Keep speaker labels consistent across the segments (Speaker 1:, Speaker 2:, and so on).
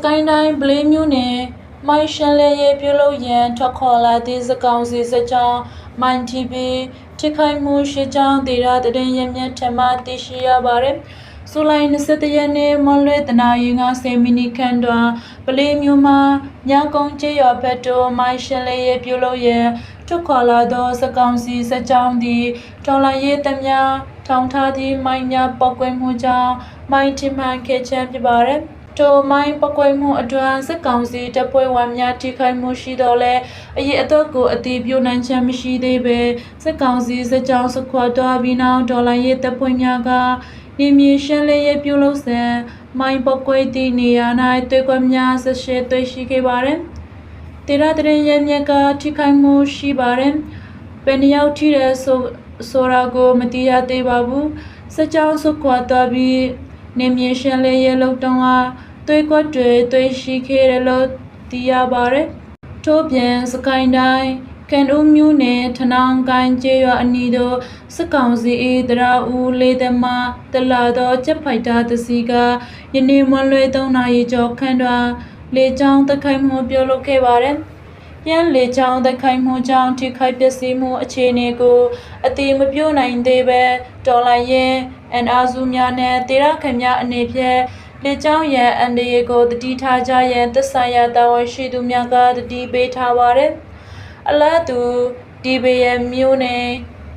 Speaker 1: ကိုင်းတိုင်းဗလေးမြို့နယ်မိုင်းရှန်လေရဲ့ပြုလုပ်ရန်ထွက်ခေါ်လာသည့်စကောင်စီစကြောင်းမိုင်းတီဗီထိခိုက်မှုရှိကြောင်းဒေတာတရင်ရမြတ်ထမသိရှိရပါတယ်။ဇူလိုင်21ရက်နေ့မွန်လွဲတနာရီ90မိနစ်ခန့်တွင်ဗလေးမြို့မှာညကုန်းကျေးရွာဘက်သို့မိုင်းရှန်လေရဲ့ပြုလုပ်ရန်ထွက်ခေါ်လာသောစကောင်စီစကြောင်းသည်ထော်လာရေးတမထောင်ထားသည့်မိုင်းများပောက်ကွဲမှုကြောင့်မိုင်းထိမှန်ခဲ့ခြင်းဖြစ်ပါသည်။ထိုမိုင်းပကွဲမှုအတွင်းစစ်ကောင်စီတပ်ဖွဲ့ဝင်များထိခိုက်မှုရှိတော့လဲအရေးအတော့ကိုအတိပြုနိုင်ခြင်းမရှိသေးပဲစစ်ကောင်စီစစ်ကြောင်းစခွာတော်ပြီးနောက်ဒေါ်လာရေးတပ်ဖွဲ့များကနေမြေရှင်းလင်းရေးပြုလုပ်စဉ်မိုင်းပကွဲသည့်နေရာ၌တွေ့ခွင့်များဆက်ရှိတွေ့ရှိခဲ့ပါတယ်။ဒေတာတရင်ရဲ့မြက်ကထိခိုက်မှုရှိပါတယ်။ဘယ်နှယောက်ထိတဲ့ဆိုရာကိုမသိရသေးပါဘူး။စစ်ကြောင်းစခွာတော်ပြီးနေမြေရှင်းလင်းရေးလုပ်တော့တွေ့ကွက်တွေတွေ့ရှိခဲ့တယ်လို့သိရပါတယ်။ထို့ပြင်စကိုင်းတိုင်းကန်ဦးမြို့နယ်ထနောင်းကိုင်းကျေးရွာအနီးသို့စစ်ကောင်စီ၏တရာဦးလေးသမားတလာသောချက်ဖိုက်တာတစီကယနေ့မွန်လွဲ3နာရီကျော်ခန့်တွင်လေကြောင်းတိုက်ခိုက်မှုပြုလုပ်ခဲ့ပါတယ်။ရန်လေကြောင်းတိုက်ခိုက်မှုကြောင့်ထိခိုက်ပျက်စီးမှုအခြေအနေကိုအတိမပြုနိုင်သေးပဲဒေါ်လာရင်အန်အာဇူများနဲ့တေရခင်များအနေဖြင့်လေကြောင်းရန်အန်ဒီကိုတတိထားကြရန်သက်ဆိုင်ရာတာဝန်ရှိသူများကတတိပေးထားပါတယ်။အလားတူဒီဘေယမြို့နယ်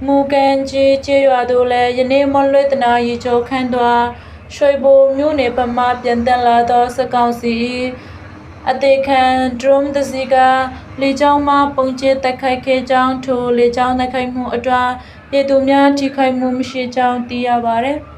Speaker 1: မူကန်ကျေးရွာတို့လည်းယနေ့မွန်လွဲတနာရီကျော်ခန့်တွင်ရွှေဘိုမြို့နယ်ပမာပြန်တက်လာသောစကောင်စီအသေးခံဒရုန်းတစီကလေကြောင်းမှပုံကျဲတိုက်ခိုက်ခဲ့ကြောင်းထိုလေကြောင်းတိုက်ခိုက်မှုအတွင်းပြည်သူများထိခိုက်မှုမရှိကြောင်းသိရပါတယ်။